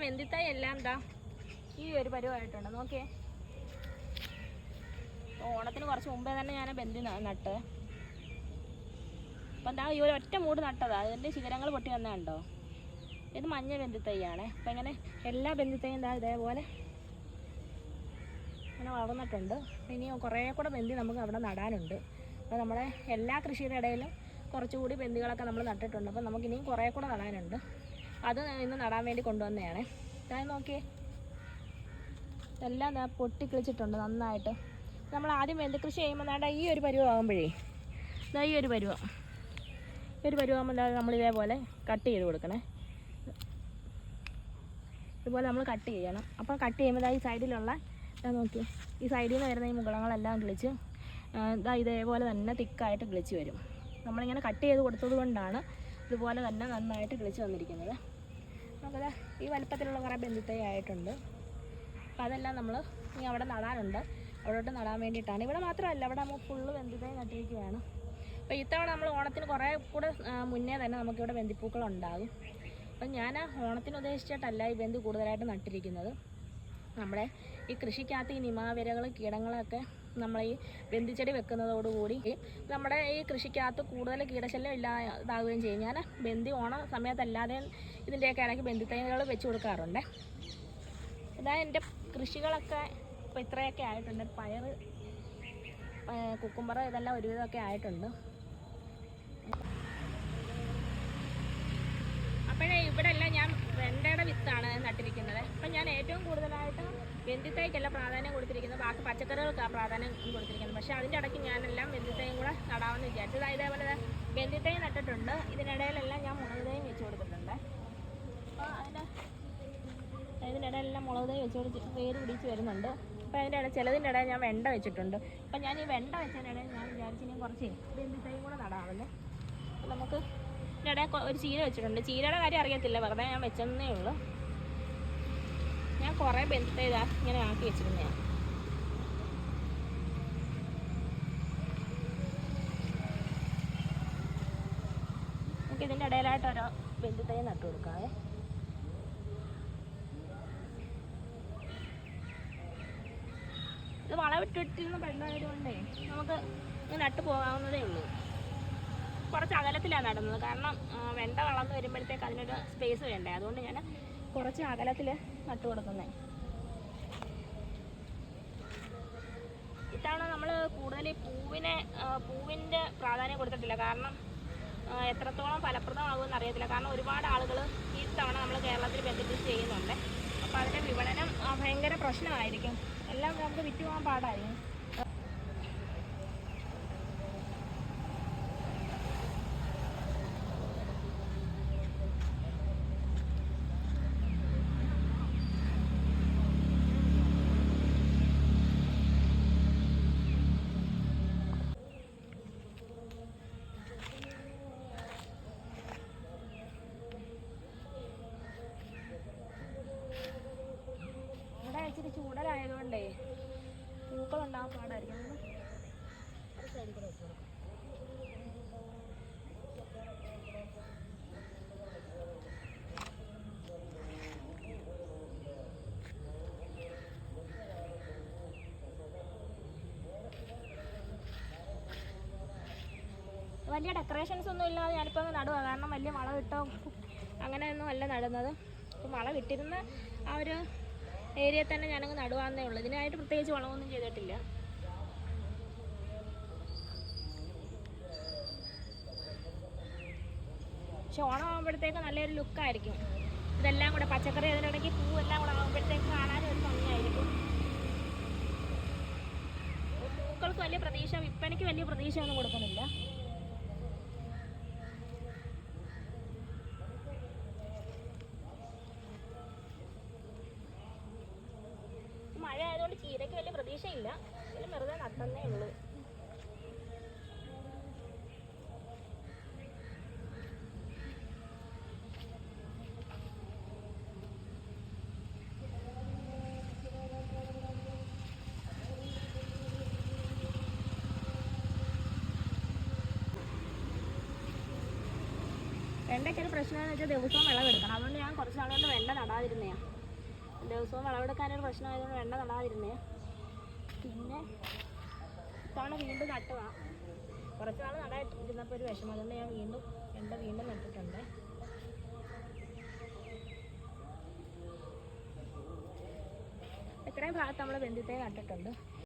വെന്തിത്തായി എല്ലാം എന്താ ഈ ഒരു പരുവമായിട്ടുണ്ട്. നോക്കിയേ, ഓണത്തിന് കുറച്ച് മുമ്പേ തന്നെ ഞാൻ ബന്ദി നട്ട്. അപ്പം എന്താ ഈ ഒരു ഒറ്റ മൂട് നട്ടതാണ്, അതിൻ്റെ ശിഖരങ്ങൾ പൊട്ടി വന്നതുണ്ടോ. ഇത് മഞ്ഞ ബന്ദിത്തൈയാണ്. അപ്പം ഇങ്ങനെ എല്ലാ ബന്ദിത്തൈയും എന്താ ഇതേപോലെ അങ്ങനെ വളർന്നിട്ടുണ്ട്. ഇനി കുറേ കൂടെ ബന്ദി നമുക്ക് അവിടെ നടാനുണ്ട്. അപ്പോൾ നമ്മുടെ എല്ലാ കൃഷിയുടെ ഇടയിലും കുറച്ചുകൂടി ബന്ദികളൊക്കെ നമ്മൾ നട്ടിട്ടുണ്ട്. അപ്പം നമുക്കിനിയും കുറേ കൂടെ നടാനുണ്ട്. അത് ഇന്ന് നടാൻ വേണ്ടി കൊണ്ടുവന്നതാണ്. ഞാൻ നോക്കിയേ, എല്ലാം പൊട്ടിക്കിളിച്ചിട്ടുണ്ട് നന്നായിട്ട്. നമ്മൾ ആദ്യം ബന്ദി കൃഷി ചെയ്യുമ്പോൾ വേണ്ട ഈ ഒരു പരുവമാകുമ്പോഴേ ഈ ഒരു പരുവാകുമ്പോൾ നമ്മൾ ഇതേപോലെ കട്ട് ചെയ്ത് കൊടുക്കണേ. ഇതുപോലെ നമ്മൾ കട്ട് ചെയ്യണം. അപ്പോൾ കട്ട് ചെയ്യുമ്പോൾ ഈ സൈഡിലുള്ള നോക്കി, ഈ സൈഡിൽ നിന്ന് വരുന്ന ഈ മുകളങ്ങളെല്ലാം കിളിച്ച് ഇതേപോലെ തന്നെ തിക്കായിട്ട് കിളിച്ച് വരും. നമ്മളിങ്ങനെ കട്ട് ചെയ്ത് കൊടുത്തത് കൊണ്ടാണ് ഇതുപോലെ തന്നെ നന്നായിട്ട് കിളിച്ച് വന്നിരിക്കുന്നത്. നമുക്കത് ഈ വലുപ്പത്തിലുള്ള കുറേ ബന്ദിത്തൈ ആയിട്ടുണ്ട്. അപ്പോൾ അതെല്ലാം നമ്മൾ ഇനി അവിടെ നടാനുണ്ട്. അവിടോട്ട് നടാൻ വേണ്ടിയിട്ടാണ്. ഇവിടെ മാത്രമല്ല, ഇവിടെ നമ്മൾ ഫുള്ള് ബന്ദിത്തൈ നട്ടിരിക്കുകയാണ്. അപ്പോൾ ഇത്തവണ നമ്മൾ ഓണത്തിന് കുറേ കൂടെ മുന്നേ തന്നെ നമുക്കിവിടെ ബന്ദിപ്പൂക്കളുണ്ടാകും. അപ്പം ഞാൻ ഓണത്തിന് ഉദ്ദേശിച്ചിട്ടല്ല ഈ ബന്ദി കൂടുതലായിട്ട് നട്ടിരിക്കുന്നത്. നമ്മുടെ ഈ കൃഷിക്കകത്ത് ഈ നിമാവിരകൾ കീടങ്ങളൊക്കെ നമ്മൾ ഈ ബന്ദിച്ചെടി വെക്കുന്നതോടുകൂടി നമ്മുടെ ഈ കൃഷിക്കകത്ത് കൂടുതൽ കീടശല്യം ഇതാവുകയും ചെയ്യും. ഞാൻ ബന്ദി ഓണ സമയത്തല്ലാതെ ഇതിൻ്റെയൊക്കെ ഇടയ്ക്ക് ബന്ദിത്തൈകൾ വെച്ച് കൊടുക്കാറുണ്ട്. ഇതാ എൻ്റെ കൃഷികളൊക്കെ ഇപ്പോൾ ഇത്രയൊക്കെ ആയിട്ടുണ്ട്. പയർ, കുക്കുംബർ ഇതെല്ലാം ഒരുവിധമൊക്കെ ആയിട്ടുണ്ട്. അപ്പോഴേ ഇവിടെ എല്ലാം ഞാൻ വെണ്ടയുടെ വിത്താണ് നട്ടിരിക്കുന്നത്. അപ്പം ഞാൻ ഏറ്റവും കൂടുതലായിട്ട് ബന്ദിത്തൈക്കല്ല പ്രാധാന്യം കൊടുത്തിരിക്കുന്നത്, ബാക്കി പച്ചക്കറികൾക്കാണ് പ്രാധാന്യം കൊടുത്തിരിക്കുന്നത്. പക്ഷേ അതിൻ്റെ ഇടയ്ക്ക് ഞാനെല്ലാം ബന്ദിത്തൈയും കൂടെ നടാമെന്ന് വിചാരിച്ചത്. ഇതേപോലെ ബന്ദിത്തൈ നട്ടിട്ടുണ്ട്. ഇതിനിടയിലെല്ലാം ഞാൻ മുളക് തൈയും വെച്ച് കൊടുത്തിട്ടുണ്ട്. അപ്പോൾ ഇതിനിടയിലെല്ലാം മുളക് തൈ വെച്ച് കൊടുത്ത് വേര് പിടിച്ച് വരുന്നുണ്ട്. അപ്പോൾ അതിൻ്റെ ഇടയിൽ ചിലതിൻ്റെ ഇടയിൽ ഞാൻ വെണ്ട വെച്ചിട്ടുണ്ട്. അപ്പം ഞാൻ ഈ വെണ്ട വെച്ചതിനിടയിൽ ഞാൻ വിചാരിച്ചു ഇനി കുറച്ച് ബന്ദിത്തൈയും കൂടെ നടാമല്ലോ. അപ്പോൾ നമുക്ക് ഇതിനിടയിൽ ഒരു ചീര വെച്ചിട്ടുണ്ട്. ചീരയുടെ കാര്യം അറിയത്തില്ല, വെറുതെ ഞാൻ വെച്ചെന്നേ ഉള്ളൂ. ഞാൻ കുറേ ബന്ദിത്തൈ ഇങ്ങനെ ആക്കി വെച്ചിരുന്നതാണ്. നമുക്ക് ഇതിൻ്റെ ഇടയിലായിട്ട് ഓരോ ബന്ദിത്തൈ നട്ടു കൊടുക്കാവേ. ഇത് വളവിട്ടിട്ടിരുന്ന പെണ്ണായതുകൊണ്ടേ നമുക്ക് നട്ടു പോകാവുന്നതേ ഉള്ളൂ. കുറച്ച് അകലത്തിലാണ് നടുന്നത്, കാരണം വെണ്ട വളർന്ന് വരുമ്പോഴത്തേക്ക് അതിനൊരു സ്പേസ് വേണ്ടേ. അതുകൊണ്ട് ഞാൻ കുറച്ച് അകലത്തിൽ നട്ടു കൊടുക്കുന്നത്. ഇത്തവണ നമ്മൾ കൂടുതൽ പൂവിൻ്റെ പ്രാധാന്യം കൊടുത്തിട്ടില്ല, കാരണം എത്രത്തോളം ഫലപ്രദമാകുമെന്ന് അറിയത്തില്ല. കാരണം ഒരുപാട് ആളുകൾ ഈ തവണ നമ്മൾ കേരളത്തിൽ ബന്ധിപ്പിച്ച് ചെയ്യുന്നുണ്ട്. അപ്പോൾ അതിൻ്റെ വിപണനം ഭയങ്കര പ്രശ്നമായിരിക്കും. എല്ലാം നമുക്ക് വിറ്റ് പോകാൻ പാടായിരിക്കും. ഇച്ചിരി ചൂടലായതുകൊണ്ടേ പൂക്കളുണ്ടാകാൻ പാടായിരിക്കും. വലിയ ഡെക്കറേഷൻസ് ഒന്നും ഇല്ലാതെ ഞാനിപ്പോൾ അങ്ങ് നടുക, കാരണം വലിയ വളം ഇട്ടോ അങ്ങനെയൊന്നും അല്ല നടുന്നത്. അപ്പം വളം ഇട്ടിരുന്ന ആ ഒരു ഏരിയ തന്നെ ഞാനങ്ങ് നടുവാന്നേ ഉള്ളൂ. ഇതിനായിട്ട് പ്രത്യേകിച്ച് വളമൊന്നും ചെയ്തിട്ടില്ല. പക്ഷെ ഓണം ആകുമ്പോഴത്തേക്ക് നല്ലൊരു ലുക്കായിരിക്കും. ഇതെല്ലാം കൂടെ പച്ചക്കറി അതിനിടയ്ക്ക് പൂവെല്ലാം കൂടെ ആകുമ്പോഴത്തേക്ക് കാണാനും ഒരു ഭംഗിയായിരിക്കും. പൂക്കൾക്ക് വലിയ പ്രതീക്ഷ, വിൽപ്പനയ്ക്ക് വലിയ പ്രതീക്ഷ ഒന്നും കൊടുക്കുന്നില്ല. മഴ ആയതുകൊണ്ട് ചീരയ്ക്ക് വലിയ പ്രതീക്ഷയില്ല. ഇതിൽ വെറുതെ നട്ടന്നേ ഉള്ളൂ. വെണ്ടയ്ക്കൊരു പ്രശ്നമെന്ന് വെച്ചാൽ ദിവസവും വിളവെടുക്കണം. അതുകൊണ്ട് ഞാൻ കുറച്ച് നാളുകൊണ്ട് വെണ്ട നടാതിരുന്നതാണ്. ദിവസവും വിളവെടുക്കാനൊരു പ്രശ്നമായതുകൊണ്ട് വെണ്ട നടാതിരുന്നേ. പിന്നെ ഇത്തവണ വീണ്ടും നട്ടതാണ്. കുറച്ച് നാൾ നടായിട്ടിരുന്നപ്പോൾ ഒരു വിഷമം, അതുകൊണ്ട് ഞാൻ വീണ്ടും നട്ടിട്ടുണ്ട്. ഇത്രയും ഭാഗത്ത് നമ്മൾ വെന്തിത്തേ നട്ടിട്ടുണ്ട്.